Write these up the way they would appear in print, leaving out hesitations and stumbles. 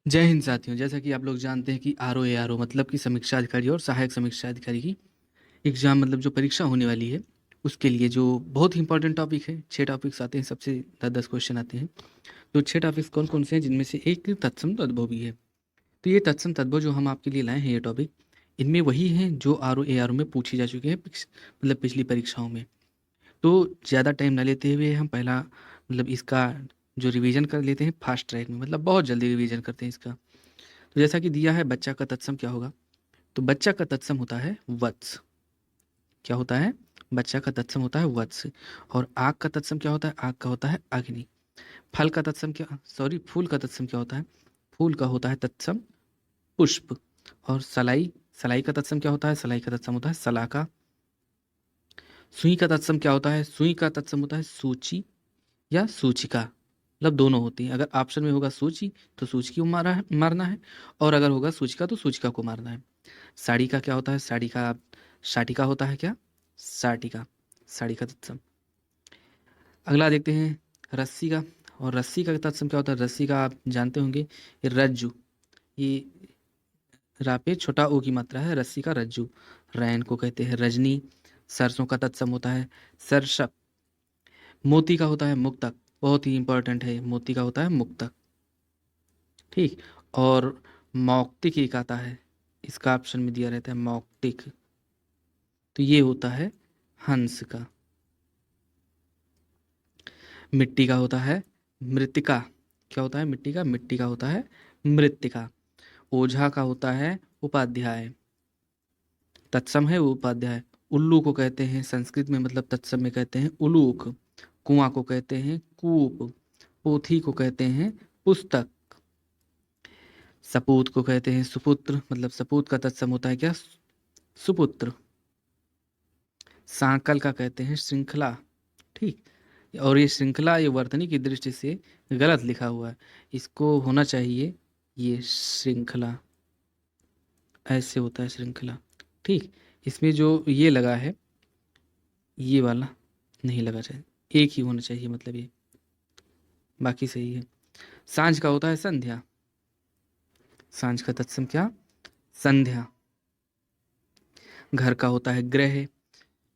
जय हिंद साथियों। जैसा कि आप लोग जानते हैं कि आर ओ मतलब कि समीक्षा अधिकारी और सहायक समीक्षा अधिकारी की एग्जाम मतलब जो परीक्षा होने वाली है उसके लिए जो बहुत ही इंपॉर्टेंट टॉपिक है। 6 टॉपिक्स आते हैं, सबसे 10-10 क्वेश्चन आते हैं। तो 6 टॉपिक्स कौन कौन से हैं, जिनमें से एक तत्सम तद्भव भी है। तो ये तत्सम तद्भव जो हम आपके लिए लाए हैं ये टॉपिक, इनमें वही हैं जो आर ओ में पूछी जा चुके हैं मतलब पिछली परीक्षाओं में। तो ज़्यादा टाइम ना लेते हुए हम पहला मतलब इसका जो रिवीजन कर लेते हैं फास्ट ट्रैक में, मतलब बहुत जल्दी रिवीजन करते हैं इसका। तो जैसा कि दिया है बच्चा का तत्सम क्या होगा, तो बच्चा का तत्सम होता है वत्स। क्या होता है? बच्चा का तत्सम होता है वत्स। और आग का तत्सम क्या होता है? आग का होता है अग्नि। फल का तत्सम क्या, सॉरी, फूल का तत्सम क्या होता है? फूल का होता है तत्सम पुष्प। और सलाई, सलाई का तत्सम क्या होता है? सलाई का तत्सम होता है सलाका। सुई का तत्सम क्या होता है? सुई का तत्सम होता है सूची या सूचिका, मतलब दोनों होती हैं। अगर ऑप्शन में होगा सूची तो सूची को मारना है, और अगर होगा सूचिका तो सूचिका को मारना है। साड़ी का क्या होता है? साड़ी का शाटिका होता है क्या? साटिका, साड़ी का तत्सम। अगला देखते हैं रस्सी का। और रस्सी का तत्सम क्या होता है? रस्सी का आप जानते होंगे, ये रज्जु। ये रा पे छोटा ओ की मात्रा है, रस्सी का रज्जु। रैन को कहते हैं रजनी। सरसों का तत्सम होता है सरसप। मोती का होता है मुक्तक, बहुत ही इंपॉर्टेंट है, मोती का होता है मुक्तक। ठीक। और मौक्तिक एक आता है, इसका ऑप्शन में दिया रहता है मौक्तिक, तो ये होता है हंस का। मिट्टी का होता है मृत्तिका। क्या होता है मिट्टी का? मिट्टी का होता है मृत्तिका। ओझा का होता है उपाध्याय, तत्सम है वो उपाध्याय। उल्लू को कहते हैं संस्कृत में, मतलब तत्सम में कहते हैं उलूक। कुआं को कहते हैं कूप। पोथी को कहते हैं पुस्तक। सपूत को कहते हैं सुपुत्र, मतलब सपूत का तत्सम होता है क्या? सुपुत्र। सांकल का कहते हैं श्रृंखला। ठीक। और ये श्रृंखला ये वर्तनी की दृष्टि से गलत लिखा हुआ है, इसको होना चाहिए ये श्रृंखला, ऐसे होता है श्रृंखला। ठीक। इसमें जो ये लगा है, ये वाला नहीं लगा चाहिए, एक ही होना चाहिए, मतलब ये बाकी सही है। सांझ का होता है संध्या। सांझ का तत्सम क्या? संध्या। घर का होता है गृह।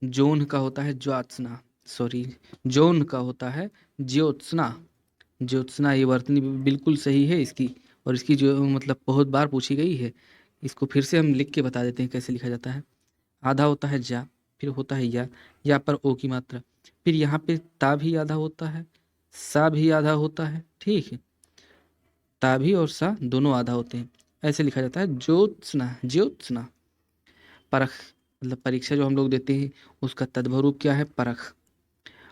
जोन का होता है ज्योत्सना, सॉरी, जोन का होता है ज्योत्सना। ज्योत्सना ये वर्तनी बिल्कुल सही है इसकी, और इसकी जो मतलब बहुत बार पूछी गई है। इसको फिर से हम लिख के बता देते हैं कैसे लिखा जाता है। आधा होता है जा, फिर होता है या पर ओ की मात्रा, फिर यहाँ पे ता भी आधा होता है, सा भी आधा होता है। ठीक है, ता भी और सा दोनों आधा होते हैं, ऐसे लिखा जाता है ज्योत्सना, ज्योत्सना। परख, मतलब परीक्षा जो हम लोग देते हैं उसका तद्भव रूप क्या है? परख।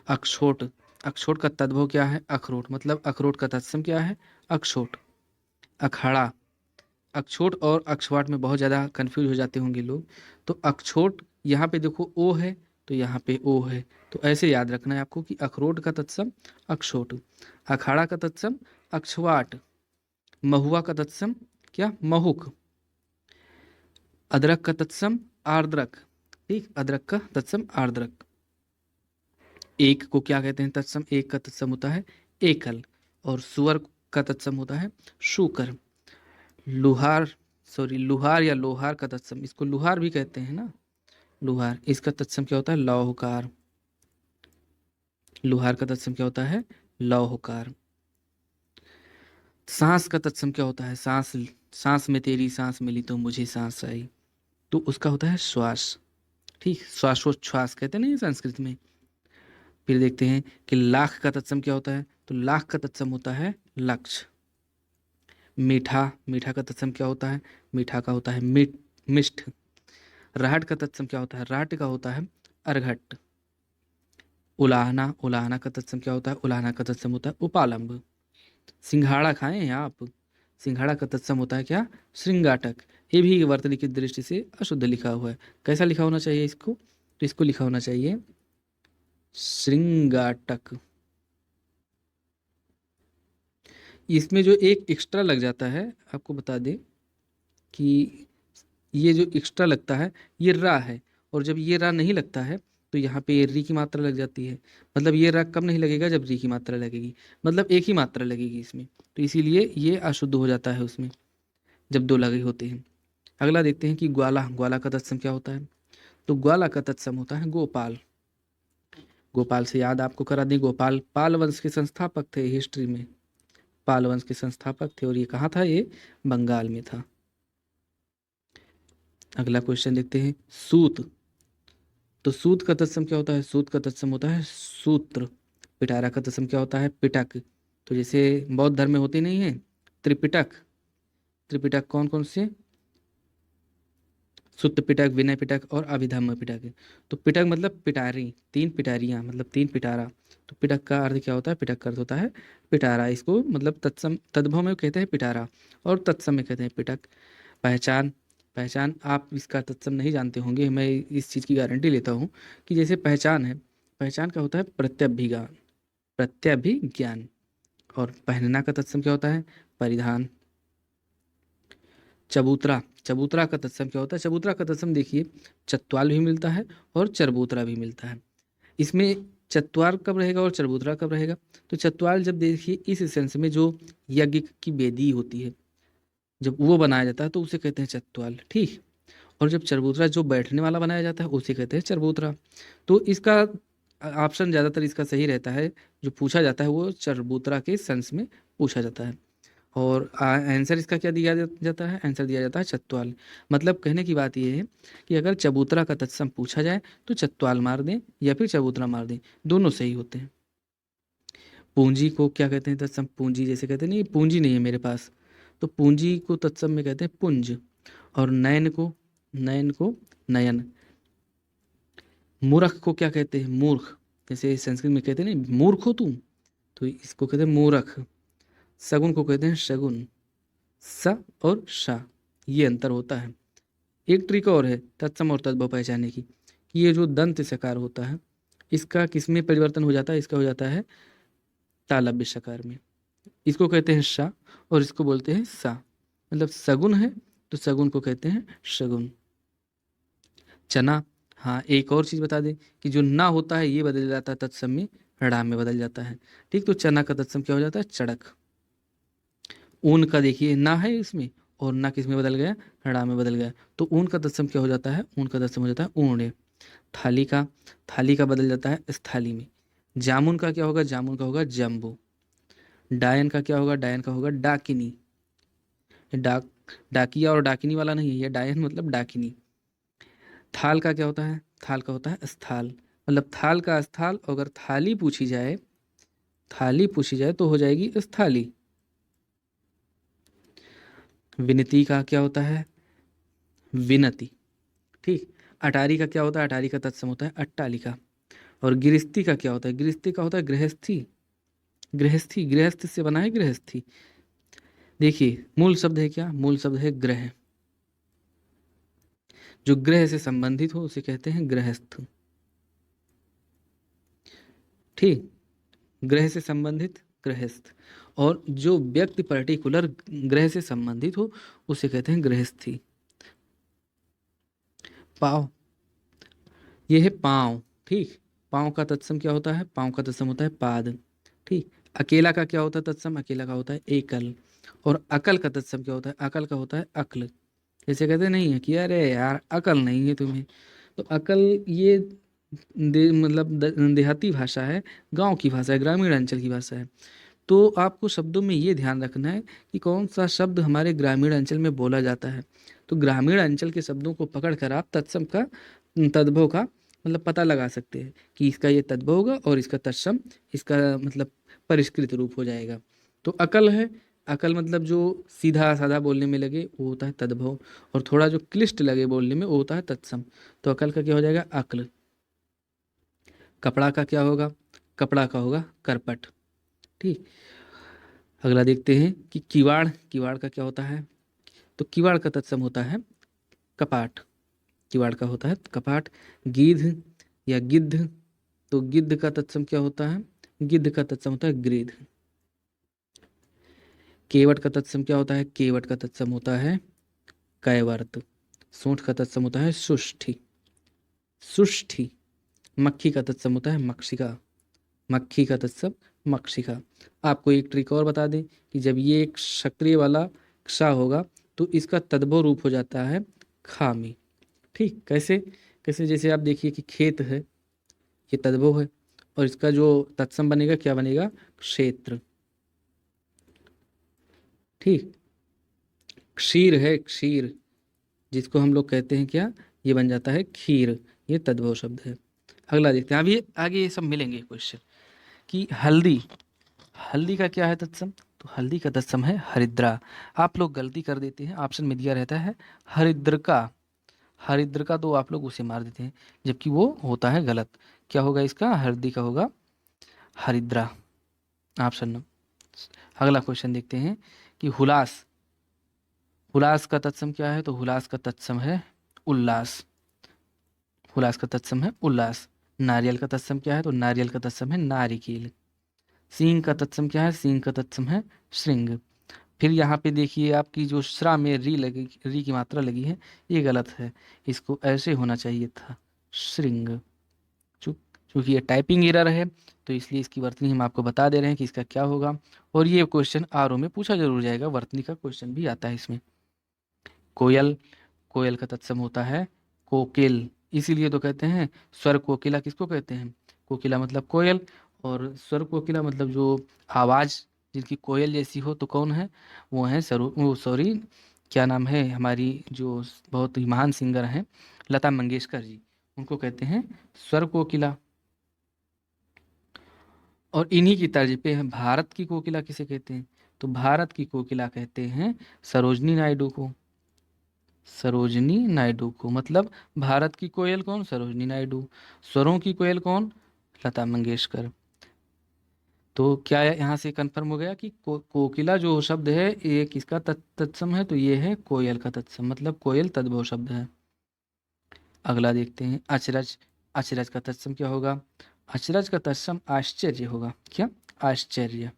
अक्षोट, अक्षोट का तद्भव क्या है? अखरोट, मतलब अखरोट का तत्सम क्या है? अक्षोट। अखाड़ा, अक्षोट और अक्षवाट में बहुत ज़्यादा कंफ्यूज हो जाते होंगे लोग। तो अक्षोट, यहाँ पे देखो ओ है तो यहाँ पे ओ है, तो ऐसे याद रखना है आपको कि अखरोट का तत्सम अक्षोट। अखाड़ा का तत्सम अक्षवाट। महुआ का तत्सम क्या? महुक। अदरक का तत्सम आर्द्रक। ठीक, अदरक का तत्सम आर्द्रक। एक को क्या कहते हैं तत्सम? एक का तत्सम होता है एकल। और सुअर का तत्सम होता है शूकर। लुहार, सॉरी, लुहार या लोहार का तत्सम, इसको लुहार भी कहते हैं ना, लुहार, इसका तत्सम क्या होता है? लौहकार। लुहार का तत्सम क्या होता है? लौहकार। सांस का तत्सम क्या होता है? सांस, सांस में तेरी सांस मिली तो मुझे सांस आई, तो उसका होता है श्वास। ठीक, श्वासोच्छ्वास कहते हैं ना ये संस्कृत में। फिर देखते हैं कि लाख का तत्सम क्या होता है, तो लाख का तत्सम होता है लक्ष्य। मीठा, मीठा का तत्सम क्या होता है? मीठा का होता है मिष्ठ। राहट का तत्सम क्या होता है? राहट का होता है अर्घट। उलाहना, उलाहना का तत्सम क्या होता है? उलाहना का तत्सम होता है उपालंब। सिंघाड़ा खाएं हैं आप? सिंघाड़ा का तत्सम होता है क्या? श्रृंगाटक। ये भी वर्तनी की दृष्टि से अशुद्ध लिखा हुआ है, कैसा लिखा होना चाहिए इसको? तो इसको लिखा होना चाहिए श्रृंगाटक। इसमें जो एक एक्स्ट्रा लग जाता है, आपको बता दें कि ये जो एक्स्ट्रा लगता है ये रा है, और जब ये रा नहीं लगता है तो यहाँ पे री की मात्रा लग जाती है। मतलब ये र कब नहीं लगेगा, जब री की मात्रा लगेगी, मतलब एक ही मात्रा लगेगी इसमें, तो इसीलिए ये अशुद्ध हो जाता है उसमें जब दो लगे होते हैं। अगला देखते हैं कि ग्वाला, ग्वाला का तत्सम क्या होता है। तो ग्वाला का तत्सम होता है गोपाल। गोपाल से याद आपको करा दें, गोपाल पाल वंश के संस्थापक थे हिस्ट्री में, पाल वंश के संस्थापक थे, और ये कहाँ था, ये बंगाल में था। अगला क्वेश्चन देखते हैं, सूत। तो सूत का तत्सम क्या होता है, सूत का तत्सम होता है सूत्र। पिटारा का तत्सम क्या होता है, पिटक। तो जैसे बौद्ध धर्म में होती नहीं है त्रिपिटक, त्रिपिटक कौन कौन से, सुत्त पिटक, विनय पिटक और अभिधम्म पिटक। तो पिटक मतलब पिटारी, तीन पिटारियां मतलब तीन पिटारा। तो पिटक का अर्थ क्या होता है, पिटक का अर्थ होता है पिटारा। इसको मतलब तत्सम तद्भव में कहते हैं पिटारा, और तत्सम में कहते हैं पिटक। पहचान, पहचान आप इसका तत्सम नहीं जानते होंगे, मैं इस चीज़ की गारंटी लेता हूँ कि जैसे पहचान है, पहचान का होता है प्रत्यभिज्ञान, प्रत्यभिज्ञान। और पहनना का तत्सम क्या होता है, परिधान। चबूतरा, चबूतरा का तत्सम क्या होता है, चबूतरा का तत्सम देखिए चत्वाल भी मिलता है और चरबूतरा भी मिलता है। इसमें चत्वार कब रहेगा और चरबूतरा कब रहेगा। तो चत्वाल जब देखिए इस सेंस में जो यज्ञ की वेदी होती है जब वो बनाया जाता है तो उसे कहते हैं चत्वाल, ठीक। और जब चरबूतरा जो बैठने वाला बनाया जाता है उसे कहते हैं चरबूतरा। तो इसका ऑप्शन ज़्यादातर इसका सही रहता है, जो पूछा जाता है वो चरबूतरा के सेंस में पूछा जाता है। और आंसर इसका क्या दिया जाता है, आंसर दिया जाता है चत्वाल। मतलब कहने की बात यह है कि अगर चबूतरा का तत्सम पूछा जाए तो चत्वाल मार दें या फिर चबूतरा मार दें, दोनों सही होते हैं। पूंजी को क्या कहते हैं तत्सम, पूंजी जैसे कहते हैं नहीं पूंजी नहीं है मेरे पास, तो पूंजी को तत्सम में कहते हैं पुंज। और नयन को, नयन को नयन। मूर्ख को क्या कहते हैं, मूर्ख। जैसे संस्कृत में कहते हैं नहीं मूर्ख हो तुम, तो इसको कहते हैं मूर्ख। सगुन को कहते हैं शगुन, स और श, ये अंतर होता है। एक ट्रिक और है तत्सम और तद्भव पहचानने की, कि ये जो दंत सकार होता है इसका किसमें परिवर्तन हो जाता है, इसका हो जाता है तालव्य सकार में। इसको कहते हैं श और इसको बोलते हैं सा। मतलब सगुन है तो सगुन को कहते हैं शगुन। चना, हाँ एक और चीज़ बता दें कि जो ना होता है ये बदल जाता है तत्सम में, ड़ा में बदल जाता है, ठीक। तो चना का तत्सम क्या हो जाता है, चड़क। ऊन का देखिए ना है इसमें, और ना किस में बदल गया, ड़ा में बदल गया, तो ऊन का तत्सम क्या हो जाता है, ऊन का तत्सम हो जाता है ऊणे। थाली का, थाली का बदल जाता है स्थाली में। जामुन का क्या होगा, जामुन का होगा जम्बू। डायन का क्या होगा, डायन का होगा डाकिनी। ये डाकिया और डाकिनी वाला नहीं है, ये डायन मतलब डाकिनी। थाल का क्या होता है, थाल का होता है स्थाल। मतलब थाल का स्थाल, अगर थाली पूछी जाए, थाली पूछी जाए तो हो जाएगी स्थाली। विनती का क्या होता है, विनती, ठीक। अटारी का क्या होता है, अटारी का तत्सम होता है अट्टालिका। और गृहस्थी का क्या होता है, गृहस्थी का होता है गृहस्थी, गृहस्थी, गृहस्थ से बना है गृहस्थी। देखिए मूल शब्द है क्या, मूल शब्द है ग्रह, जो ग्रह से संबंधित हो उसे कहते हैं गृहस्थ, ठीक। ग्रह से संबंधित गृहस्थ, और जो व्यक्ति पर्टिकुलर ग्रह से संबंधित हो उसे कहते हैं गृहस्थी। पाव, ये है पाँव, ठीक। पाँव का तत्सम क्या होता है, पाँव का तत्सम होता है पाद, ठीक। अकेला का क्या होता है तत्सम, अकेला का होता है एकल। और अकल का तत्सम क्या होता है, अकल का होता है अक्ल। जैसे कहते नहीं है कि अरे यार अकल नहीं है तुम्हें, तो अकल ये मतलब देहाती भाषा है, गांव की भाषा है, ग्रामीण अंचल की भाषा है। तो आपको शब्दों में ये ध्यान रखना है कि कौन सा शब्द हमारे ग्रामीण अंचल में बोला जाता है। तो ग्रामीण अंचल के शब्दों को पकड़कर आप तत्सम का, तद्भव का मतलब पता लगा सकते हैं कि इसका ये तद्भव होगा और इसका तत्सम, इसका मतलब परिष्कृत रूप हो जाएगा। तो अकल है, अकल मतलब जो सीधा साधा बोलने में लगे वो होता है तद्भव, और थोड़ा जो क्लिष्ट लगे बोलने में वो होता है तत्सम। तो अकल का क्या हो जाएगा, अक्ल। कपड़ा का क्या होगा, कपड़ा का होगा करपट, ठीक। अगला देखते हैं कि किवाड़, किवाड़ का क्या होता है। तो किवाड़ का तत्सम होता है कपाट, किवाड़ का होता है कपाट। गीध या गिद्ध, तो गिद्ध का तत्सम क्या होता है, गिद्ध का तत्सम होता है गृध। केवट का तत्सम क्या होता है, केवट का तत्सम होता है कैवर्त। सूंठ का तत्सम होता है सुष्ठी, सुष्ठी। मक्खी का तत्सम होता है मक्षिका। मक्खी का तत्सम मक्षिका। आपको एक ट्रिक और बता दें कि जब ये एक सक्रिय वाला क्ष होगा तो इसका तद्भव रूप हो जाता है खामी। ठीक, कैसे? कैसे? जैसे आप देखिए कि खेत है, ये तद्भव है, और इसका जो तत्सम बनेगा क्या बनेगा? क्षेत्र। ठीक। क्षीर है, क्षीर, जिसको हम लोग कहते हैं क्या? ये बन जाता है खीर। ये तद्भव शब्द है। अगला देखते हैं। अभी आगे ये सब मिलेंगे क्वेश्चन कि हल्दी, हल्दी का क्या है तत्सम? तो हल्दी का तत्सम है हरिद्रा। आप लोग गलती कर देते हैं, ऑप्शन में दिया रहता है हरिद्र का। हरिद्र का तो आप लोग उसे मार देते हैं, जबकि वो होता है गलत। क्या होगा इसका? हल्दी का होगा हरिद्रा, ऑप्शन नंबर। अगला क्वेश्चन देखते हैं कि हुलास, हुलास का तत्सम क्या है? तो हुलास का तत्सम है उल्लास। हुलास का तत्सम है उल्लास। नारियल का तत्सम क्या है? तो नारियल का तत्सम है नारिकेल। सिंह का तत्सम क्या है? सिंह का तत्सम है श्रृंग। फिर यहाँ पे देखिए आपकी जो श्रा में री लगी, री की मात्रा लगी है, ये गलत है। इसको ऐसे होना चाहिए था, श्रृंग। चूंकि ये टाइपिंग एरर है तो इसलिए इसकी वर्तनी हम आपको बता दे रहे हैं कि इसका क्या होगा। और ये क्वेश्चन आरओ में पूछा जरूर जाएगा, वर्तनी का क्वेश्चन भी आता है इसमें। कोयल, कोयल का तत्सम होता है कोकिल। इसीलिए तो कहते हैं स्वर कोकिला। किसको कहते हैं? कोकिला मतलब कोयल, और स्वर कोकिला मतलब जो आवाज जिनकी कोयल जैसी हो, तो कौन है? वो है सरू, वो सॉरी, क्या नाम है, हमारी जो बहुत ही महान सिंगर हैं लता मंगेशकर जी, उनको कहते हैं स्वर कोकिला। और इन्हीं की तर्ज पे है भारत की कोकिला किसे कहते हैं? तो भारत की कोकिला कहते हैं सरोजनी नायडू को। सरोजनी नायडू को, मतलब भारत की कोयल कौन? सरोजनी नायडू। स्वरों की कोयल कौन? लता मंगेशकर। तो क्या यहाँ से कंफर्म हो गया कि कोकिला जो शब्द है ये किसका तत्सम है? तो ये है कोयल का तत्सम, मतलब कोयल तद्भव शब्द है। अगला देखते हैं अचरज। अचरज का तत्सम क्या होगा? अचरज का तत्सम आश्चर्य होगा। क्या? आश्चर्य।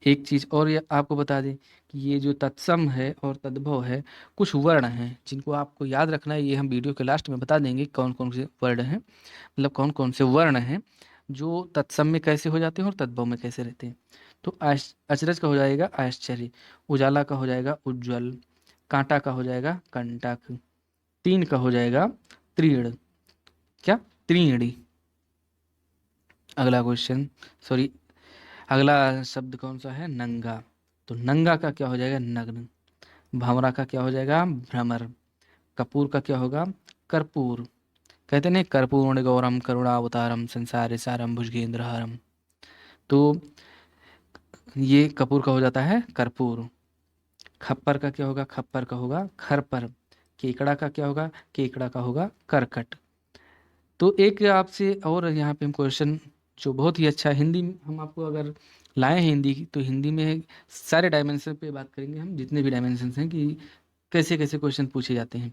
एक चीज और ये आपको बता दें कि ये जो तत्सम है और तद्भव है, कुछ वर्ण हैं जिनको आपको याद रखना है। ये हम वीडियो के लास्ट में बता देंगे कौन कौन से वर्ण हैं, मतलब कौन कौन से वर्ण हैं जो तत्सम में कैसे हो जाते हैं और तद्भव में कैसे रहते हैं। तो अचरज का हो जाएगा आश्चर्य, उजाला का हो जाएगा उज्ज्वल, कांटा का हो जाएगा कंटक, तीन का हो जाएगा तीर्ण। क्या? त्रीणी। अगला क्वेश्चन, सॉरी, अगला शब्द कौन सा है? नंगा। तो नंगा का क्या हो जाएगा? नग्न। भंवरा का क्या हो जाएगा? भ्रमर। कपूर का क्या होगा? कर्पूर। कहते नहीं कर्पूर गौरम करुणावतारम संसार सारम भुजगेंद्रहारम। तो ये कपूर का हो जाता है कर्पूर। खप्पर का क्या होगा? खप्पर का होगा खरपर। केकड़ा का क्या होगा? केकड़ा का होगा करकट। तो एक आपसे और यहाँ पे हम क्वेश्चन जो बहुत ही अच्छा है, हिंदी में हम आपको अगर लाए हैं हिंदी की, तो हिंदी में सारे डायमेंशन पे बात करेंगे हम, जितने भी डायमेंशन हैं कि कैसे कैसे क्वेश्चन पूछे जाते हैं।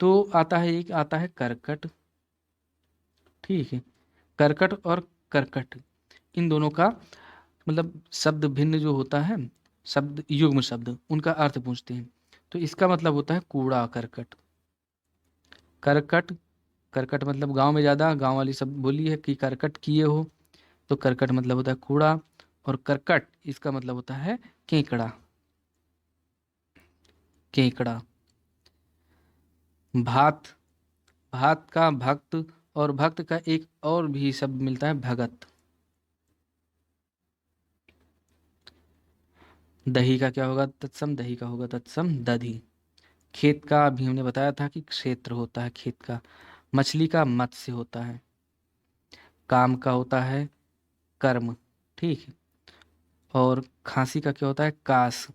तो आता है, एक आता है करकट। ठीक है, करकट और करकट, इन दोनों का मतलब शब्द भिन्न जो होता है, शब्द युग्म शब्द, उनका अर्थ पूछते हैं। तो इसका मतलब होता है कूड़ा करकट। करकट, करकट मतलब गांव में ज़्यादा गांव वाली शब्द बोली है कि करकट किए हो, तो करकट मतलब होता है कूड़ा। और करकट इसका मतलब होता है केकड़ा। केकड़ा। भात, भात का भक्त, और भक्त का एक और भी शब्द मिलता है भगत। दही का क्या होगा तत्सम? दही का होगा तत्सम दधी। खेत का अभी हमने बताया था कि क्षेत्र होता है खेत का। मछली का मत्स्य होता है। काम का होता है कर्म। ठीक है। और खांसी का क्या होता है? कास।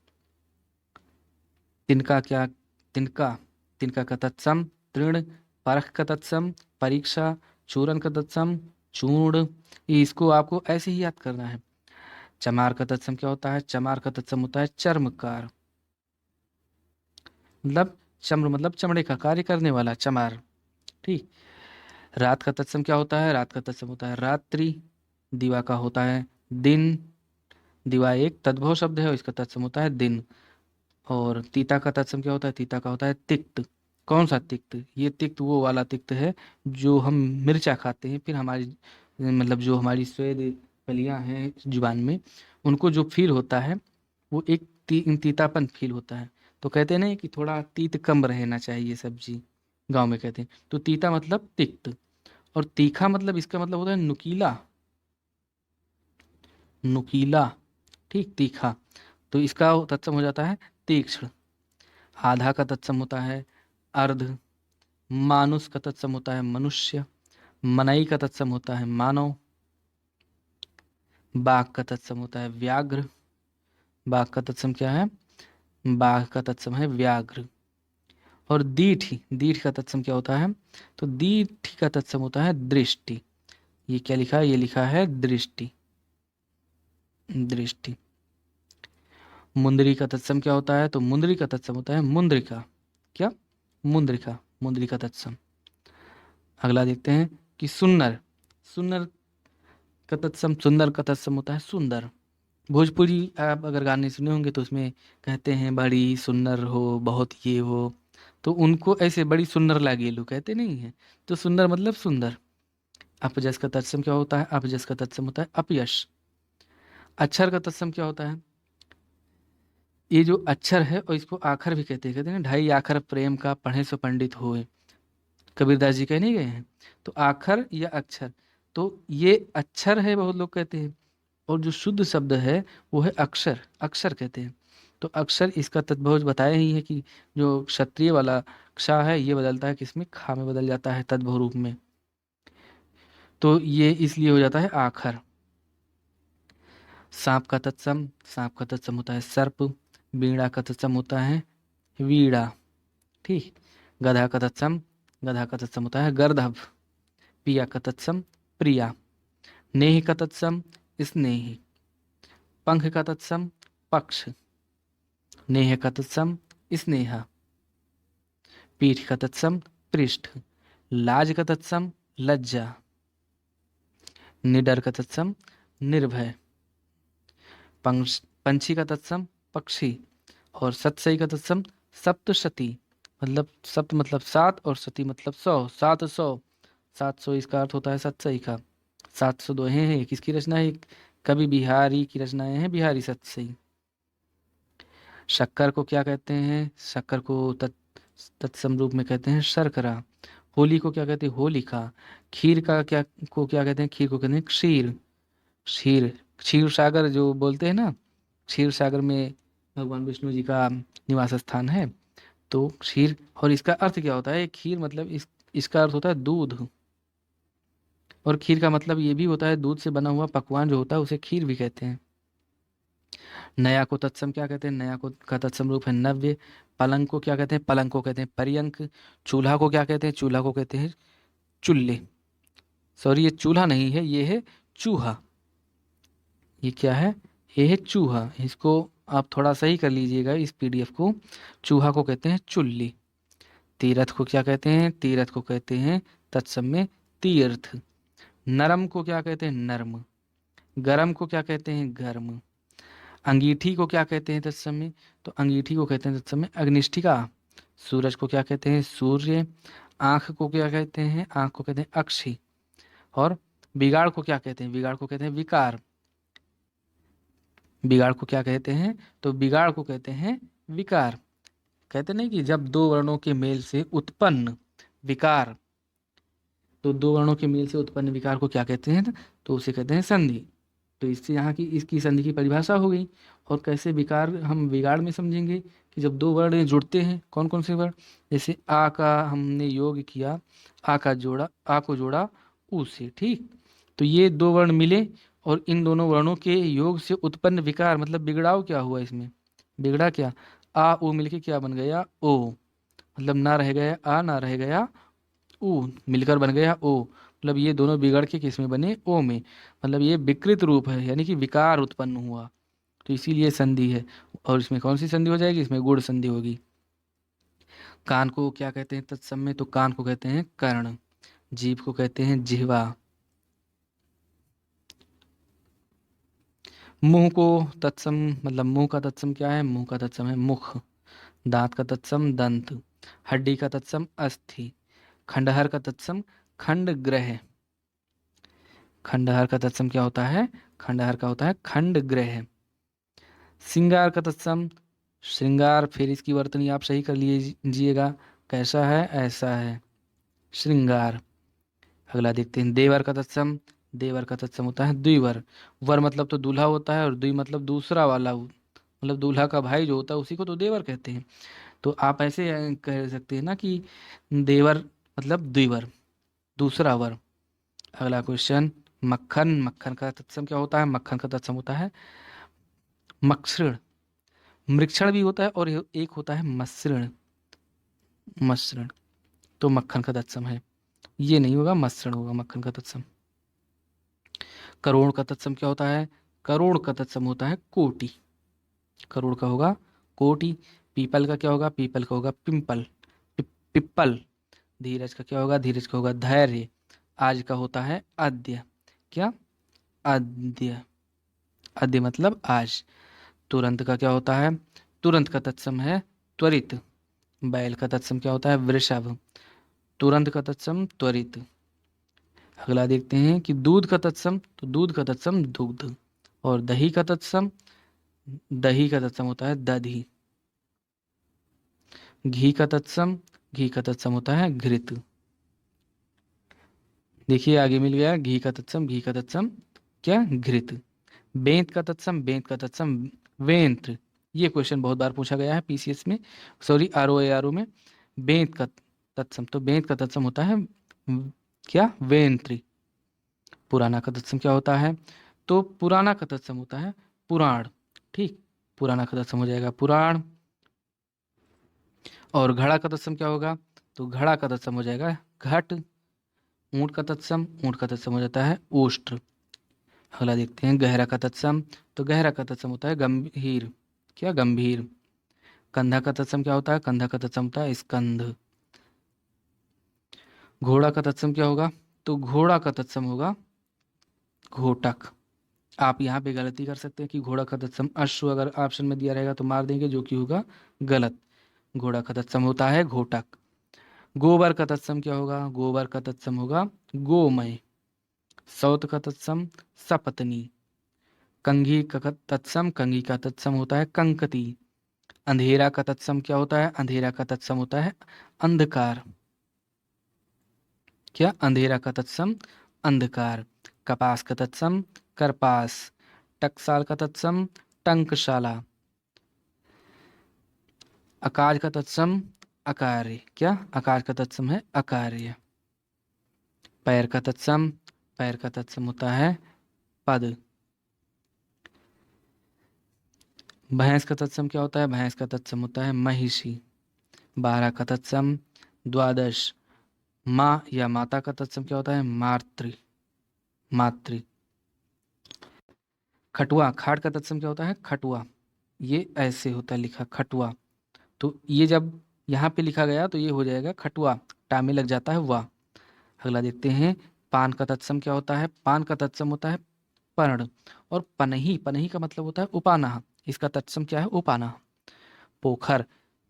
तिनका क्या? तिनका, तिनका का तत्सम तृण। परख का तत्सम परीक्षा। चूरन का तत्सम चूर्ण। इसको आपको ऐसे ही याद करना है। चमार का तत्सम क्या होता है? चमार का तत्सम होता है चर्मकार, मतलब चम्र मतलब चमड़े का कार्य करने वाला चमार। ठीक। रात का तत्सम क्या होता है? रात का तत्सम होता है रात्रि। दिवा का होता है दिन। दिवा एक तद्भव शब्द है और इसका तत्सम होता है दिन। और तीता का तत्सम क्या होता है? तीता का होता है तिक्त। कौन सा तिक्त? ये तिक्त वो वाला तिक्त है जो हम मिर्चा खाते हैं, फिर हमारी मतलब जो हमारी स्वेद फलियां हैं जुबान में, उनको जो फील होता है वो एक तीतापन फील होता है। तो कहते हैं ना कि थोड़ा तीत कम रहना चाहिए सब्जी, गांव में कहते हैं। तो तीता मतलब तिक्त, और तीखा मतलब इसका मतलब होता है नुकीला, नुकीला, ठीक, तीखा। तो इसका तत्सम हो जाता है तीक्ष्ण। आधा का तत्सम होता है अर्ध। मानुष का तत्सम होता है मनुष्य। मनई का तत्सम होता है मानव। बाघ का तत्सम होता है व्याघ्र। बाघ का तत्सम क्या है? बाघ का तत्सम है व्याघ्र। और दीठी, दीठ का तत्सम क्या होता है? तो दीठी का तत्सम होता है दृष्टि। ये क्या लिखा है? ये लिखा है दृष्टि, दृष्टि। मुंदरी का तत्सम क्या होता है? तो मुंदरी का तत्सम होता है मुंद्रिका। क्या? मुंद्रिका, मुंदरी का तत्सम। अगला देखते हैं कि सुन्नर, सुन्नर का तत्सम, सुंदर का तत्सम होता है सुंदर। भोजपुरी आप अगर गाने सुने होंगे तो उसमें कहते हैं बड़ी सुंदर हो, बहुत ये हो, तो उनको ऐसे बड़ी सुंदर लागेलू कहते नहीं है। तो सुंदर मतलब सुंदर। अपजस का तत्सम क्या होता है? अपजस का तत्सम होता है अपयश। अक्षर का तत्सम क्या होता है? ये जो अक्षर है और इसको आखर भी कहते हैं ना, ढाई आखर प्रेम का पढ़े सो पंडित होए, कबीरदास जी कह नहीं गए हैं। तो आखर या अक्षर, तो ये अक्षर है बहुत लोग कहते हैं, और जो शुद्ध शब्द है वो है अक्षर, अक्षर कहते हैं। तो अक्षर, इसका तद्भव बताया ही है कि जो क्षत्रिय वाला क्ष है ये बदलता है किसमें? खा में बदल जाता है तद्भव रूप में। तो ये इसलिए हो जाता है आखर। सांप का तत्सम, सांप का तत्सम होता है सर्प। वीणा का तत्सम होता है वीणा, ठीक। गधा का तत्सम, गधा का तत्सम होता है गर्दभ। पिया का तत्सम प्रिया। नेह का तत्सम स्नेही। पंख का तत्सम पक्ष। नेह का तत्सम स्नेहा। पीठ का तत्सम पृष्ठ। लाज का तत्सम लज्जा। निडर का तत्सम निर्भय। पंछी का तत्सम पक्षी। और सतसई का तत्सम सप्तशती, मतलब सप्त मतलब सात और सती मतलब 100, 700। 700 इसका अर्थ होता है सतसई का। 700 दोहे हैं, किसकी रचना है? कवि बिहारी की रचनाएं हैं, बिहारी सतसई। शक्कर को क्या कहते हैं? शक्कर को तत्सम रूप में कहते हैं शर्करा। होली को क्या कहते हैं? होलिका। खीर का क्या को क्या कहते हैं? खीर को कहते हैं क्षीर, क्षीर। क्षीर सागर जो बोलते हैं ना, क्षीर सागर में भगवान विष्णु जी का निवास स्थान है। तो क्षीर, और इसका अर्थ क्या होता है? खीर मतलब इसका अर्थ होता है दूध। और खीर का मतलब ये भी होता है दूध से बना हुआ पकवान जो होता है उसे खीर भी कहते हैं। नया को तत्सम क्या कहते हैं? नया को का तत्सम रूप है नव्य। पलंग को क्या कहते हैं? पलंग को कहते हैं पर्यंक। चूल्हा को क्या कहते हैं? चूल्हा को कहते हैं चुल्ले। सॉरी, ये चूल्हा नहीं है, ये है चूहा। ये क्या है? ये है चूहा। इसको आप थोड़ा सही कर लीजिएगा इस पीडीएफ को। चूहा को कहते हैं चुल्ली। तीर्थ को क्या कहते हैं? तीर्थ को कहते हैं तत्सम में तीर्थ। नरम को क्या कहते हैं? नर्म। गरम को क्या कहते हैं? गर्म। अंगीठी को क्या कहते हैं तत्सम में? तो अंगीठी को कहते हैं तत्सम में अग्निष्ठिका। सूरज को क्या कहते हैं? सूर्य। आंख को क्या कहते हैं? आंख को कहते हैं अक्षी। और बिगाड़ को क्या कहते हैं? बिगाड़ को कहते हैं विकार। बिगाड़ को क्या कहते हैं? तो बिगाड़ को कहते हैं विकार। कहते नहीं कि जब दो वर्णों के मेल से उत्पन्न विकार, तो दो वर्णों के मेल से उत्पन्न विकार को क्या कहते हैं? तो उसे कहते हैं संधि। तो इससे यहाँ की इसकी संधि की परिभाषा हो गई। और कैसे विकार हम बिगाड़ में समझेंगे कि जब दो वर्ण जुड़ते हैं, कौन कौन से वर्ण? जैसे आ का हमने योग किया, आ का जोड़ा, आ को जोड़ा ऊ से, ठीक। तो ये दो वर्ण मिले और इन दोनों वर्णों के योग से उत्पन्न विकार मतलब बिगड़ाव क्या हुआ इसमें? बिगड़ा क्या? आ ओ मिलके क्या बन गया? ओ। मतलब ना रह गया आ, ना रह गया ऊ, मिलकर बन गया ओ। मतलब ये दोनों बिगड़ के किस में बने? ओ में। मतलब ये विकृत रूप है, यानी कि विकार उत्पन्न हुआ। तो इसीलिए संधि है। और इसमें कौन सी संधि हो जाएगी? इसमें गुण संधि होगी। कान को क्या कहते हैं तत्सम में? तो कान को कहते हैं कर्ण। जीभ को कहते हैं जिह्वा। मुंह को तत्सम, मतलब मुंह का तत्सम क्या है? मुंह का तत्सम है मुख। दांत का तत्सम दंत। हड्डी का तत्सम अस्थि। खंडहर का तत्सम खंड ग्रह। खंडहर का तत्सम क्या होता है? खंडहर का होता है खंड ग्रह। श्रृंगार का तत्सम श्रृंगार, फिर इसकी वर्तनी आप सही कर लीजिएगा, कैसा है? ऐसा है श्रृंगार। अगला देखते हैं देवर का तत्सम। देवर का तत्सम होता है द्विवर। वर मतलब तो दूल्हा होता है और द्वि मतलब दूसरा वाला, मतलब दूल्हा का भाई जो होता है उसी को तो देवर कहते हैं। तो आप ऐसे कह सकते हैं ना कि देवर मतलब द्विवर, दूसरा वर। अगला क्वेश्चन मक्खन। मक्खन का तत्सम क्या होता है? मक्खन का तत्सम होता है मक्षृण। मृक्षण भी होता है और एक होता है मसृण। मसृण तो मक्खन का तत्सम है, ये नहीं होगा, मसृण होगा मक्खन का तत्सम। करोड़ का तत्सम क्या होता है? करोड़ का तत्सम होता है कोटि। करोड़ का होगा कोटि। पीपल का क्या होगा? पीपल का होगा पिंपल, पिप्पल। धीरज का क्या होगा? धीरज का होगा धैर्य। आज का होता है अद्य। क्या? अद्य। अद्य मतलब आज। तुरंत का क्या होता है? तुरंत का तत्सम है त्वरित। बैल का तत्सम क्या होता है? वृषभ। तुरंत का तत्सम त्वरित। अगला देखते हैं कि दूध का तत्सम, तो दूध का तत्सम दुग्ध। और दही का तत्सम, दही का तत्सम होता है दधि। घी का तत्सम, घी का तत्सम होता है घृत। देखिए आगे मिल गया घी का तत्सम, घी का तत्सम क्या? घृत। बेंत का तत्सम, बेंत का तत्सम वेंत्र। ये क्वेश्चन बहुत बार पूछा गया है पीसीएस में, सॉरी आरओ में। बेंत का तत्सम, तो बेंत का तत्सम होता है क्या? वेंत्र। पुराना का तत्सम क्या होता है? तो पुराना का तत्सम होता है पुराण। ठीक, पुराना का तत्सम हो जाएगा पुराण। और घड़ा का तत्सम क्या होगा? तो घड़ा का तत्सम हो जाएगा घट। ऊंट का तत्सम, ऊंट का तत्सम हो जाता है ओष्ट्र। अगला देखते हैं गहरा का तत्सम, तो गहरा का तत्सम होता है गंभीर। क्या? गंभीर। कंधा का तत्सम क्या होता है? कंधा का तत्सम होता है स्कंध। घोड़ा का तत्सम क्या होगा? तो घोड़ा का तत्सम होगा घोटक। आप यहाँ पे गलती कर सकते हैं कि घोड़ा का तत्सम अश्व अगर ऑप्शन में दिया रहेगा तो मार देंगे, जो कि होगा गलत। घोड़ा का तत्सम होता है घोटक। गोबर का तत्सम क्या होगा? गोबर का तत्सम होगा गोमय। सौत का तत्सम सपत्नी। कंघी का तत्सम, कंघी का तत्सम होता है कंकती। अंधेरा का तत्सम क्या होता है? अंधेरा का तत्सम होता है अंधकार। क्या? अंधेरा का तत्सम अंधकार। कपास का तत्सम करपास। टकसाल का तत्सम टंकशाला। अकाज का तत्सम अकार्य। क्या? अकाज का तत्सम है अकार्य। पैर का तत्सम, पैर का तत्सम होता है पद। भैंस का तत्सम क्या होता है? भैंस का तत्सम होता है महिषी। 12 का तत्सम द्वादश। माँ या माता का तत्सम क्या होता है? मातृ। मातृ। खटुआ, खाट का तत्सम क्या होता है? खटुआ। ये ऐसे होता है लिखा खटुआ, तो ये जब यहाँ पे लिखा गया तो ये हो जाएगा खटुआ, टा में लग जाता है वाह। अगला देखते हैं पान का तत्सम क्या होता है? पान का तत्सम होता है पर्ण। और पनही, पनही का मतलब होता है उपाना, इसका तत्सम क्या है? उपाना। पोखर,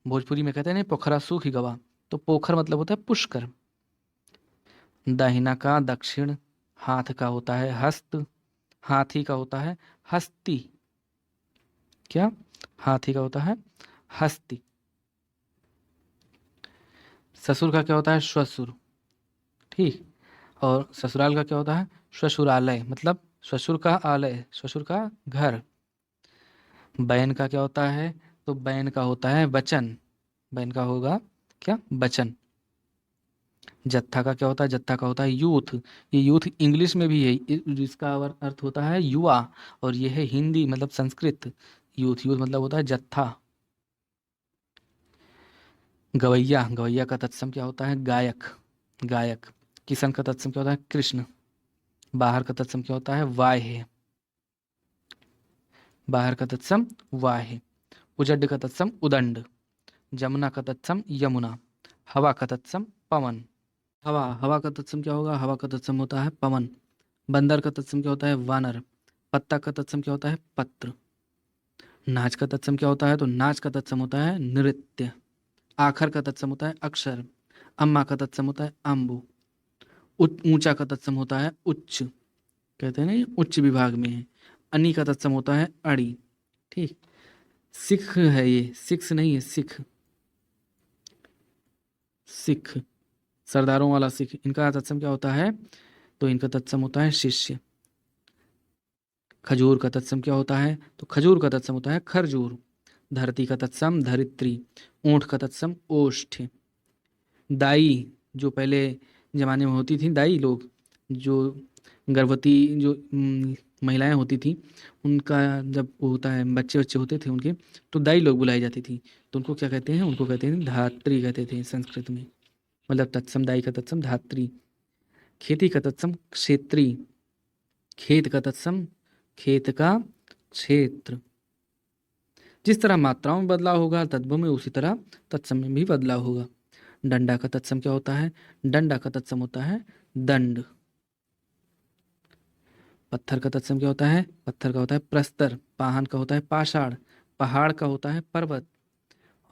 भोजपुरी में कहते हैं नहीं पोखरा सूख गवा, तो पोखर मतलब होता है पुष्कर। दाहिना का दक्षिण। हाथ का होता है हस्त। हाथी का होता है हस्ती। क्या? हाथी का होता है हस्ती। ससुर का क्या होता है? श्वसुर। ठीक, और ससुराल का क्या होता है? श्वशुरालय, मतलब ससुर का आलय, ससुर का घर। बैन का क्या होता है? तो बैन का होता है वचन। बैन का होगा क्या? वचन। जत्था का क्या होता है? जत्था का होता है यूथ। ये यूथ इंग्लिश में भी है, जिसका अर्थ होता है युवा, और ये है हिंदी मतलब संस्कृत। यूथ, यूथ मतलब होता है जत्था। गवैया, गवैया का तत्सम क्या होता है? गायक। गायक। किशन का तत्सम क्या होता है? कृष्ण। बाहर का तत्सम क्या होता है? वाह्य। बाहर का तत्सम वाह्य। उजड्ड का तत्सम उदंड। जमुना का तत्सम यमुना। हवा का तत्सम पवन। हवा, हवा का तत्सम क्या होगा? हवा का तत्सम होता है पवन। बंदर का तत्सम क्या होता है? वानर। पत्ता का तत्सम क्या होता है? पत्र। नाच का तत्सम क्या होता है? तो नाच का तत्सम होता है नृत्य। आखर का तत्सम होता है अक्षर। अम्मा का तत्सम होता है अम्बु। ऊंचा का तत्सम होता है उच्च, कहते हैं ना ये उच्च विभाग में है। अनी का तत्सम होता है अड़ी। ठीक। सिख है, ये सिक्स नहीं है, सिख। सिख, सरदारों वाला सिख। इनका तत्सम क्या होता है? तो इनका तत्सम होता है शिष्य। खजूर का तत्सम क्या होता है? तो खजूर का तत्सम होता है खरजूर। धरती का तत्सम धरित्री। ऊंट का तत्सम ओष्ठ। दाई, जो पहले जमाने में होती थी दाई लोग, जो गर्भवती जो महिलाएं होती थी, उनका जब वो होता है बच्चे बच्चे होते थे उनके, तो दाई लोग बुलाई जाती थी। तो उनको क्या कहते हैं? उनको कहते हैं धात्री, कहते थे संस्कृत में। मतलब तत्सम, दाई का तत्सम धात्री। खेती का तत्सम क्षेत्री। खेत का तत्सम खेत का क्षेत्र। जिस तरह मात्राओं में बदलाव होगा तद्भव में, उसी तरह तत्सम में भी बदलाव होगा। डंडा का तत्सम क्या होता है? डंडा का तत्सम होता है दंड। पत्थर का तत्सम क्या होता है? पत्थर का होता है प्रस्तर। पाहन का होता है पाषाण। पहाड़ का होता है पर्वत।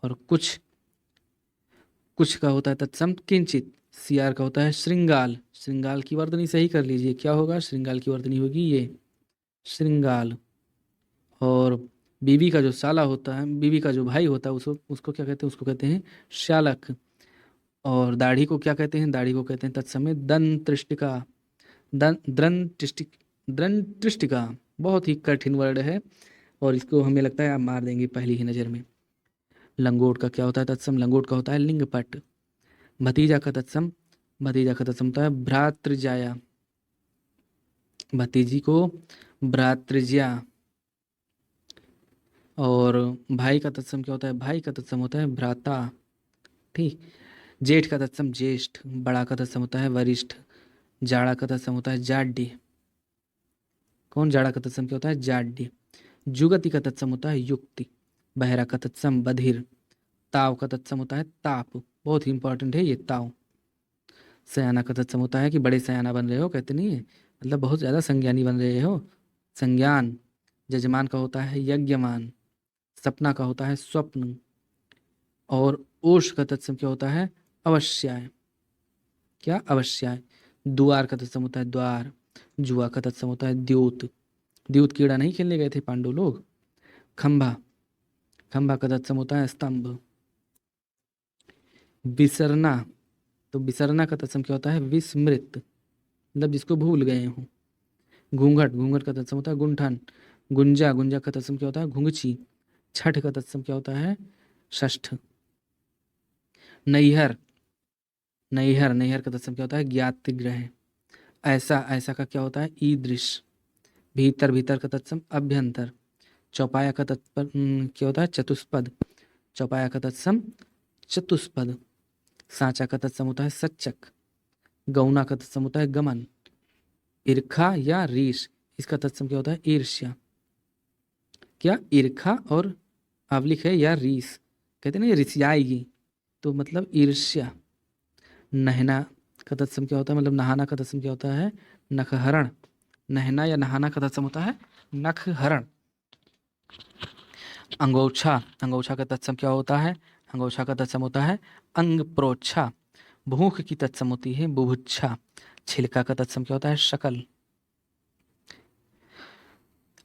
और कुछ कुछ का होता है तत्सम किंचित। सियार का होता है श्रृंगाल। श्रृंगाल की वर्तनी सही कर लीजिए, क्या होगा? श्रृंगाल की वर्तनी होगी ये श्रृंगाल। और बीवी का जो साला होता है, बीवी का जो भाई होता है, उसको उसको क्या कहते हैं? उसको कहते हैं श्यालक। और दाढ़ी को क्या कहते हैं? दाढ़ी को कहते हैं तत्समय दंत्रिष्टिका। दंत्रिष्टिका बहुत ही कठिन वर्ड है, और इसको हमें लगता है आप मार देंगे पहली ही नज़र में। लंगोट का क्या होता है तत्सम? लंगोट का होता है लिंगपट। भतीजा का तत्सम, भतीजा का तत्सम होता है भ्रातृजाया। भतीजी को भ्रातृज्या। और भाई का तत्सम क्या होता है? भाई का तत्सम होता है भ्राता। ठीक। जेठ का तत्सम ज्येष्ठ। बड़ा का तत्सम होता है वरिष्ठ। जाड़ा का तत्सम होता है जाड्य। कौन? जाड़ा का तत्सम क्या होता है? जाड्य। जुगति का तत्सम होता है युक्ति। बहरा का तत्सम बधिर। ताव का तत्सम होता है ताप। बहुत ही इंपॉर्टेंट है ये ताव। सयाना का तत्सम होता है कि बड़े सयाना बन रहे हो, कहते नहीं है, मतलब बहुत ज़्यादा संज्ञानी बन रहे हो, संज्ञान। जजमान का होता है यज्ञमान। सपना का होता है स्वप्न। और ओष का तत्सम क्या होता है? अवश्याय। क्या? अवश्याय। द्वार का तत्सम होता है द्वार। जुआ का तत्सम होता है द्योत। द्योत कीड़ा नहीं खेलने गए थे पांडव लोग। खंभा, खंभा का तत्सम होता है स्तंभ। विसरना, तो विसरना का तत्सम क्या होता है? विस्मृत, मतलब जिसको भूल गए हों। घूंघट, घूंघट का तत्सम होता है गुंठन। गुंजा, गुंजा का तत्सम क्या होता है? घुंघची। छठ का तत्सम क्या होता है? षष्ठ। नैहर, नैहर, नैहर का तत्सम क्या होता है? ज्ञातिग्रह। ऐसा, ऐसा का क्या होता है? ईदृश। भीतर, भीतर का तत्सम अभ्यंतर। चौपाया का तत्पर क्या होता है? चतुष्पद। चौपाया का तत्सम चतुष्पद। सांचा का तत्सम होता है सच्चक। गौना का तत्सम होता है गमन। ईर्खा या रीश, इसका तत्सम क्या होता है? ईर्ष्या। क्या? ईर्खा और आवलिक है या रीस, कहते हैं ना ये ऋषियाएगी, तो मतलब ईर्ष्या। नहना का तत्सम क्या होता है? मतलब नहाना का तत्सम क्या होता है? नखहरण। नहना या नहाना का तत्सम होता है नखहरण। अंगोछा, अंगोछा का तत्सम क्या होता है? अंगोछा का तत्सम होता है अंग प्रोच्छा। भूख की तत्सम होती है बुभुक्षा। छिलका का तत्सम क्या होता है? शकल।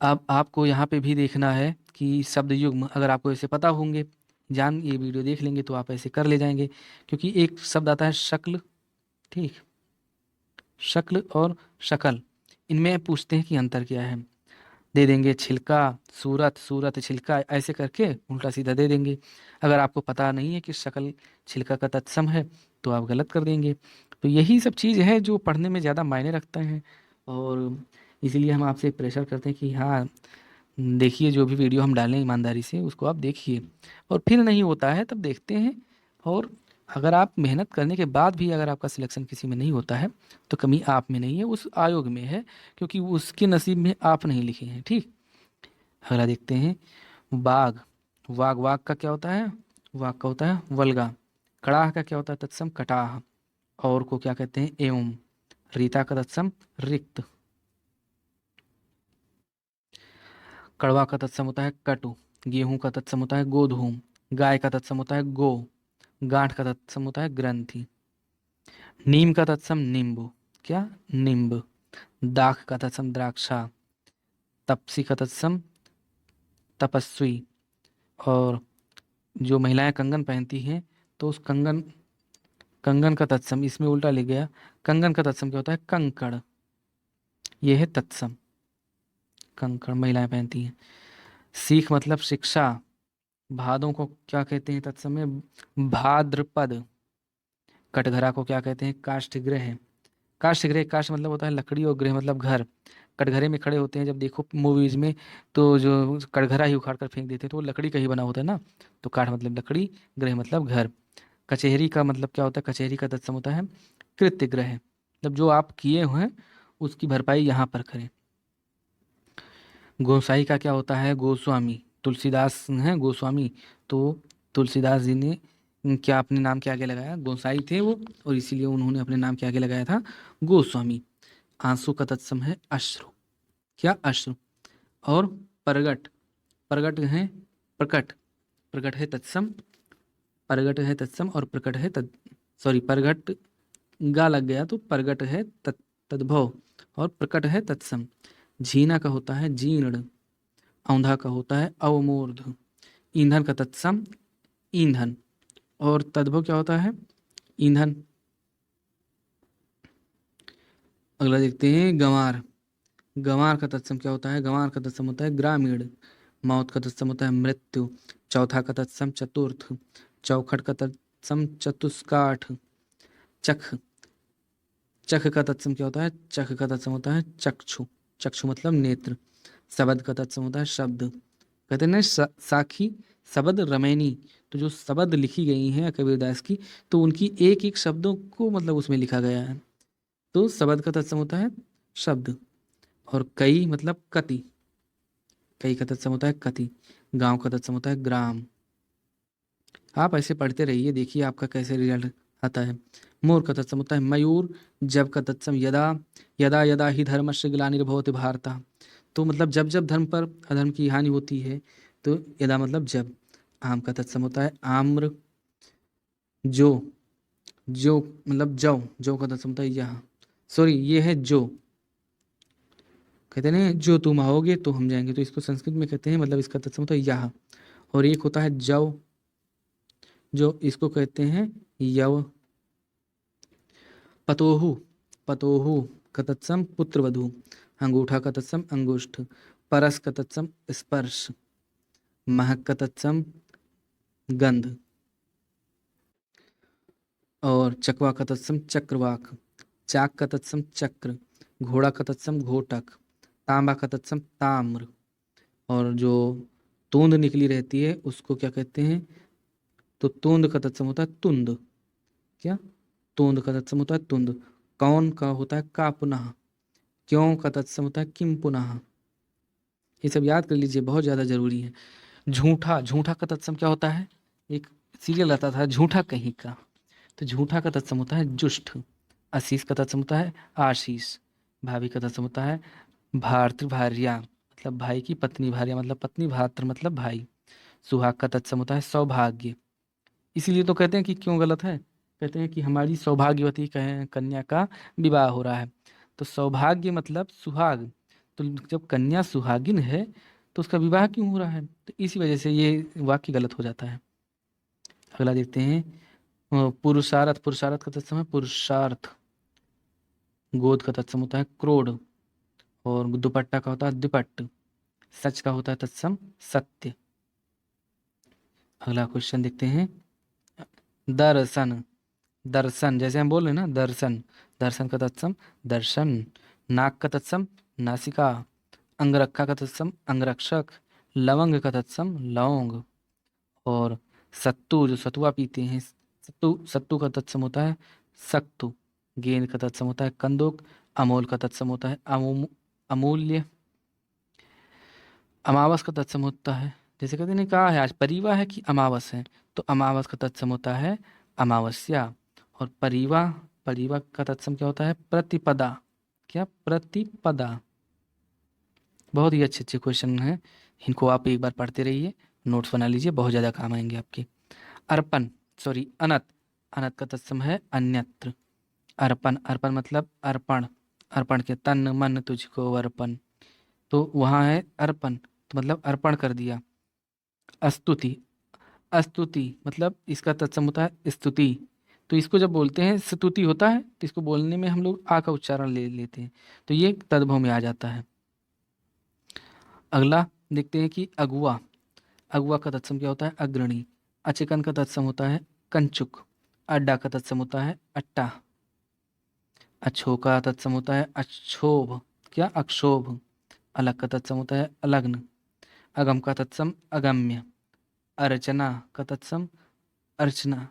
अब आपको यहाँ पे भी देखना है कि शब्द युग्म अगर आपको ऐसे पता होंगे, जान ये वीडियो देख लेंगे तो आप ऐसे कर ले जाएंगे। क्योंकि एक शब्द आता है शक्ल, ठीक, शक्ल और शकल, इनमें पूछते हैं कि अंतर क्या है, दे देंगे छिलका सूरत, सूरत छिलका, ऐसे करके उल्टा सीधा दे देंगे। अगर आपको पता नहीं है कि शकल छिलका का तत्सम है तो आप गलत कर देंगे। तो यही सब चीज़ है जो पढ़ने में ज़्यादा मायने रखता है, और इसीलिए हम आपसे प्रेशर करते हैं कि हाँ देखिए, जो भी वीडियो हम डालें ईमानदारी से उसको आप देखिए। और फिर नहीं होता है तब देखते हैं। और अगर आप मेहनत करने के बाद भी अगर आपका सिलेक्शन किसी में नहीं होता है तो कमी आप में नहीं है, उस आयोग में है, क्योंकि उसके नसीब में आप नहीं लिखे हैं। ठीक। अगला देखते हैं बाघ। वाघ, वाघ का क्या होता है? वाघ का होता है वल्गा। कड़ाह का क्या होता है? तत्सम कटाह। और को क्या कहते हैं? एवं। रीता का तत्सम रिक्त। कड़वा का तत्सम होता है कटु। गेहूं का तत्सम होता है गोधूम। गाय का तत्सम होता है गो। गांठ का तत्सम होता है ग्रंथि। नीम का तत्सम नींबू, क्या, नींब। दाख का तत्सम द्राक्षा। तपसी का तत्सम तपस्वी। और जो महिलाएं कंगन पहनती हैं तो उस कंगन, कंगन का तत्सम इसमें उल्टा लिख गया, कंगन का तत्सम क्या होता है, कंकड़। ये है तत्सम, कंकड़ महिलाएं पहनती हैं। सीख मतलब शिक्षा। भादों को क्या कहते हैं तत्सम में, भाद्रपद। कटघरा को क्या कहते हैं, काष्ठगृह। काष्ठगृह, काष्ठ मतलब होता है लकड़ी और गृह मतलब घर। कटघरे में खड़े होते हैं जब देखो मूवीज में, तो जो कटघरा ही उखाड़ कर फेंक देते हैं तो वो लकड़ी का ही बना होता है ना। तो काठ मतलब लकड़ी, गृह मतलब घर। कचहरी का मतलब क्या होता है, कचहरी का तत्सम होता है कृत्य ग्रह, मतलब जो आप किए हुए हैं उसकी भरपाई यहाँ पर करें। गोसाई का क्या होता है, गोस्वामी। तुलसीदास हैं गोस्वामी, तो तुलसीदास जी ने क्या अपने नाम के आगे लगाया, गोसाई थे वो, और इसीलिए उन्होंने अपने नाम के आगे लगाया था गोस्वामी। आंसू का तत्सम है अश्रु, क्या, अश्रु। और प्रगट, प्रगट है प्रकट, प्रकट है तत्सम, प्रगट है तत्सम और प्रकट है तद, सॉरी प्रगट गा लग गया तो प्रगट है तद्भव और प्रकट है तत्सम। झीना का होता है जीर्ण। औंधा का होता है अवमूर्ध। ईंधन का तत्सम ईंधन और तद्भव क्या होता है, ईंधन। अगला देखते हैं गंवार। गंवार का तत्सम क्या होता है, गंवार का तत्सम होता है ग्रामीण। मौत का तत्सम होता है मृत्यु। चौथा का तत्सम चतुर्थ। चौखट का तत्सम चतुष्काठ। चख, चख का तत्सम क्या होता है, चख का तत्सम होता है चक्षु। चक्षु मतलब नेत्र। शब्द का तत्सम होता है शब्द। कहते हैं ना साखी शब्द रमैनी, तो जो शब्द लिखी गई हैं कबीरदास की, तो उनकी एक एक शब्दों को मतलब उसमें लिखा गया है। तो शब्द का तत्सम होता है शब्द। और कई मतलब कति, कई का तत्सम होता है कति। गांव का तत्सम होता है ग्राम। आप ऐसे पढ़ते रहिए, देखिए आपका कैसे रिजल्ट आता है। मोर का तत्सम होता है मयूर। जब का तत्सम यदा, यदा यदा ही धर्मस्य ग्लानिर्भवति भारत। तो मतलब जब जब धर्म पर अधर्म की हानि होती है, तो यदा मतलब जब। आम का तत्सम होता है आम्र। जो, जो मतलब जौ, जौ का तत्सम होता है यह, सॉरी ये है जो। कहते हैं जो तुम आओगे तो हम जाएंगे, तो इसको संस्कृत में कहते हैं, मतलब इसका तत्सम होता है यह। और एक होता है जव, जो इसको कहते हैं यव। पतोहु, पतोहु का तत्सम पुत्रवधू। अंगूठा का तत्सम अंगुष्ठ। परस का तत्सम स्पर्श। महक का तत्सम गंध। और चकवा का तत्सम चक्रवाक। चाक का तत्सम चक्र। घोड़ा का तत्सम घोटक। तांबा का तत्सम ताम्र। और जो तूंद निकली रहती है उसको क्या कहते हैं, तो तूंद का तत्सम होता है तुंद, क्या, तूंद का तत्सम होता है तुंद। कौन का होता है का पुनः। क्यों का तत्सम होता है किम पुनः। ये सब याद कर लीजिए, बहुत ज़्यादा जरूरी है। झूठा, झूठा का तत्सम क्या होता है, एक सीरियल आता था झूठा कहीं का, तो झूठा का तत्सम होता है जुष्ट। आशीष का तत्सम होता है आशीष। भाभी का तत्सम होता है भार्तृ भार्या, मतलब भाई की पत्नी, भार्या मतलब पत्नी, भातृ मतलब भाई। सुहाग का तत्सम होता है सौभाग्य। इसीलिए तो कहते हैं कि क्यों गलत है, कहते हैं कि हमारी सौभाग्यवती कन्या का विवाह हो रहा है, तो सौभाग्य मतलब सुहाग। तो जब कन्या सुहागिन है तो उसका विवाह क्यों हो रहा है, तो इसी वजह से ये वाक्य गलत हो जाता है। अगला देखते हैं पुरुषार्थ। पुरुषार्थ का तत्सम है पुरुषार्थ। गोद का तत्सम होता है क्रोध। और दुपट्टा का होता है दुपट्ट। सच का होता है तत्सम सत्य। अगला क्वेश्चन देखते हैं दर्शन। दर्शन जैसे हम बोल रहे हैं ना दर्शन, दर्शन का तत्सम दर्शन। नाक का तत्सम नासिका। अंगरखा का तत्सम अंगरक्षक। लवंग का तत्सम लौंग। और सत्तू, जो सतुआ पीते हैं, सत्तू, सत्तू का तत्सम होता है सत्तू। गेंद का तत्सम होता है कंदुक। अमोल का तत्सम होता है अमूल्य। अमावस का तत्सम होता है, जैसे कहते नहीं कहा है आज परिवा है कि अमावस है, तो अमावस का तत्सम होता है अमावस्या। और परिवा, परिवा का तत्सम क्या होता है प्रतिपदा, क्या, प्रतिपदा। बहुत ही अच्छे अच्छे क्वेश्चन हैं, इनको आप एक बार पढ़ते रहिए, नोट्स बना लीजिए, बहुत ज़्यादा काम आएंगे आपके। अर्पण, सॉरी अनत, अनत का तत्सम है अन्यत्र। अर्पण, अर्पण मतलब अर्पण, अर्पण के तन मन तुझको अर्पण, तो वहाँ है अर्पण, तो मतलब अर्पण कर दिया। स्तुति, स्तुति मतलब इसका तत्सम होता है स्तुति, तो इसको जब बोलते हैं स्तुति होता है तो इसको बोलने में हम लोग आ का उच्चारण ले लेते हैं, तो ये तद्भव में आ जाता है। अगला देखते हैं कि अगुआ, अगुआ का तत्सम क्या होता है अग्रणी। अचकन का तत्सम होता है कंचुक। अड्डा का तत्सम होता है अट्टा। अछो का तत्सम होता है अक्षोभ, क्या अक्षोभ। अलग का तत्सम होता है अलग्न। अगम का तत्सम अगम्य। अर्चना का तत्सम अर्चना।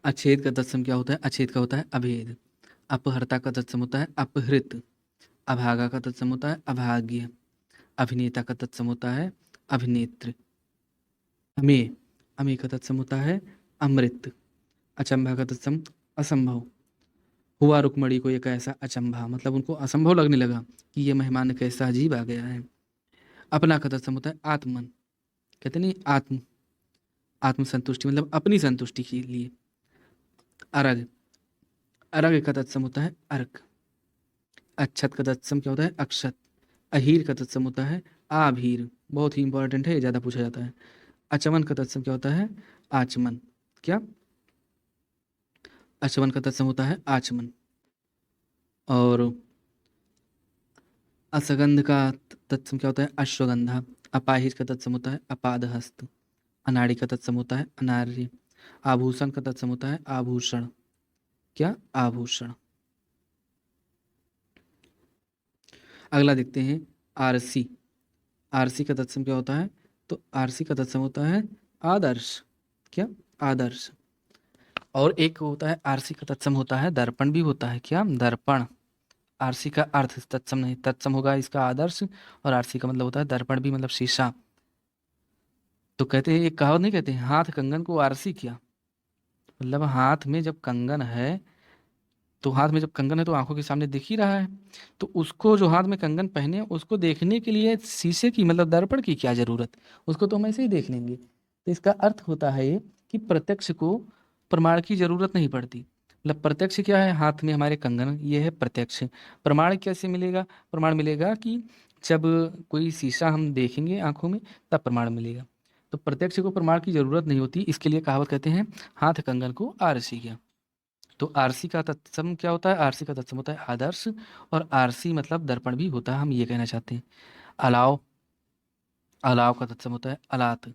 अच्छेद का तत्सम क्या होता है अच्छेद का होता है अभेद। अपहर्ता का तत्सम होता है अपहृत। अभागा का तत्सम होता है अभाग्य। अभिनेता का तत्सम होता है अभिनेत्र। अमेय, अमेय का तत्सम होता है अमृत। अचंभा का तत्सम असंभव। हुआ रुक्मणी को एक ऐसा अचंभा, मतलब उनको असंभव लगने लगा कि ये मेहमान कैसा अजीब आ गया है। अपना का तत्सम होता है आत्मन, कहते नहीं आत्म, आत्म संतुष्टि मतलब अपनी संतुष्टि के लिए। अरग, अरग का तत्सम होता है अर्क। अक्षत का तत्सम क्या होता है अक्षत। अहीर का तत्सम होता है आभीर, बहुत ही इंपॉर्टेंट है, ये ज्यादा पूछा जाता है। अचमन का तत्सम क्या होता है आचमन, क्या अचमन का तत्सम होता है आचमन। और असगंध का तत्सम क्या होता है अश्वगंधा। अपाहिज का तत्सम होता है अपादहस्त। अनाड़ी का तत्सम होता है अनार्य। आभूषण का तत्सम होता है आभूषण, क्या आभूषण। अगला देखते हैं आरसी, आरसी का तत्सम क्या होता है तो आरसी का तत्सम होता है आदर्श, क्या आदर्श। और एक होता है आरसी का तत्सम होता है दर्पण भी होता है, क्या दर्पण। आरसी का अर्थ तत्सम नहीं, तत्सम होगा इसका आदर्श, और आरसी का मतलब होता है दर्पण भी मतलब शीशा। तो कहते हैं एक कहावत नहीं कहते हैं हाथ कंगन को आरसी किया, मतलब हाथ में जब कंगन है, तो हाथ में जब कंगन है तो आंखों के सामने दिख ही रहा है, तो उसको जो हाथ में कंगन पहने उसको देखने के लिए शीशे की मतलब दर्पण की क्या जरूरत, उसको तो हम ऐसे ही देख लेंगे। तो इसका अर्थ होता है ये कि प्रत्यक्ष को प्रमाण की जरूरत नहीं पड़ती। मतलब प्रत्यक्ष क्या है हाथ में हमारे कंगन, ये है प्रत्यक्ष। प्रमाण कैसे मिलेगा, प्रमाण मिलेगा कि जब कोई शीशा हम देखेंगे आंखों में तब प्रमाण मिलेगा। तो प्रत्यक्ष को प्रमाण की जरूरत नहीं होती, इसके लिए कहावत कहते हैं हाथ कंगन को आरसी किया। तो आरसी का तत्सम क्या होता है आरसी का तत्सम होता है आदर्श, और आरसी मतलब दर्पण भी होता है, हम ये कहना चाहते हैं। अलाव, अलाव का तत्सम होता है अलात।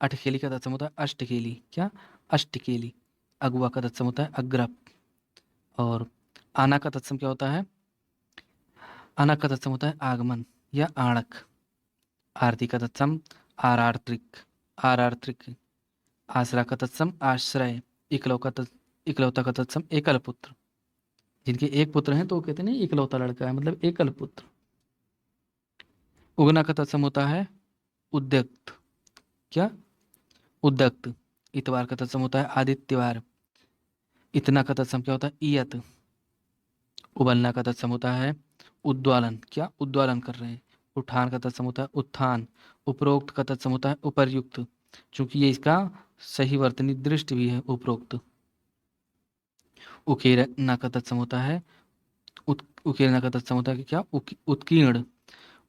अठखेली का तत्सम होता है अष्टकेली, क्या अष्टकेली। अगुआ का तत्सम होता है अग्रप। और आना का तत्सम क्या होता है आना का तत्सम होता है आगमन या आणक। आरती का तत्सम आरार्त्रिक, आरार्त्रिक। आसरा का तत्सम आश्रय। इकलौता का तत्सम एकल पुत्र, जिनके एक पुत्र हैं तो वो कहते नहीं इकलौता लड़का है, मतलब एकल पुत्र। उगना का तत्सम होता है उद्यक्त, क्या उद्यक्त। इतवार का तत्सम होता है आदित्यवार। इतना का तत्सम क्या होता है इयत। उबलना का तत्सम होता है उद्वालन, क्या उद्वालन कर रहे हैं। उठान का तत्सम होता है उत्थान। उपरोक्त का तत्सम होता है उपर्युक्त, चूंकि ये इसका सही वर्तनी दृष्टि भी है उपरोक्त। उकेरना का तत्सम होता है उकेरना का तत्सम होता है कि क्या उत्कीर्ण।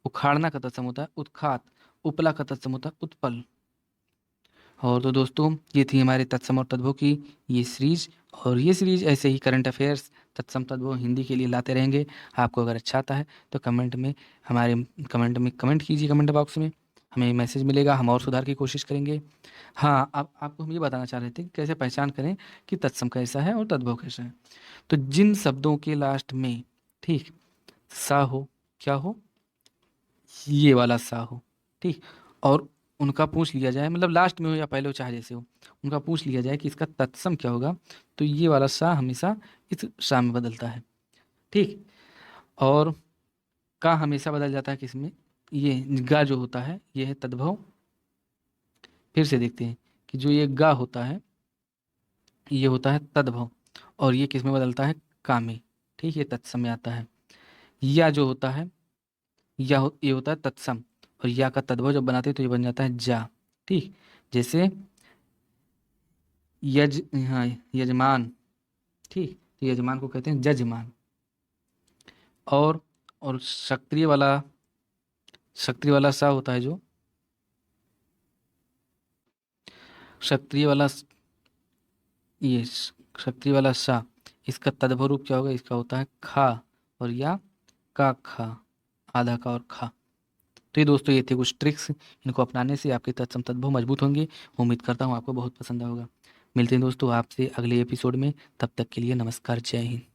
उखाड़ना का तत्सम होता है उत्खात। उपला का तत्सम होता है उत्पल। और तो दोस्तों ये थी हमारे तत्सम और तद्भव की ये सीरीज, और ये सीरीज ऐसे ही करंट अफेयर्स तत्सम तद्भव हिंदी के लिए लाते रहेंगे। आपको अगर अच्छा आता है तो कमेंट में हमारे कमेंट कीजिए, कमेंट बॉक्स में हमें मैसेज मिलेगा, हम और सुधार की कोशिश करेंगे। हाँ, अब आपको हम ये बताना चाह रहे थे कि कैसे पहचान करें कि तत्सम कैसा है और तद्भव कैसा है। तो जिन शब्दों के लास्ट में ठीक सा हो, क्या हो ये वाला सा हो, ठीक, और उनका पूछ लिया जाए, मतलब लास्ट में हो या पहले हो चाहे जैसे हो, उनका पूछ लिया जाए कि इसका तत्सम क्या होगा, तो ये वाला सा हमेशा इस सा में बदलता है, ठीक। और का हमेशा बदल जाता है किसमें, ये गा जो होता है ये है तद्भव। फिर से देखते हैं कि जो ये गा होता है ये होता है तद्भव, और ये किस में बदलता है का में, ठीक, ये तत्सम में आता है। या जो होता है ये होता है तत्सम, और या का तद्भव जब बनाते हैं तो ये बन जाता है जा, ठीक। जैसे यज हाँ यजमान, ठीक, तो यजमान को कहते हैं जजमान। और सक्रिय वाला सा होता है जो सक्रिय वाला ये सक्रिय वाला सा, इसका तद्भव रूप क्या होगा, इसका होता है खा और या का खा, आधा का और खा। तो ये दोस्तों ये थे कुछ ट्रिक्स, इनको अपनाने से आपके तत्सम तद्भव मजबूत होंगे। उम्मीद करता हूँ आपको बहुत पसंद होगा। मिलते हैं दोस्तों आपसे अगले एपिसोड में, तब तक के लिए नमस्कार, जय हिंद।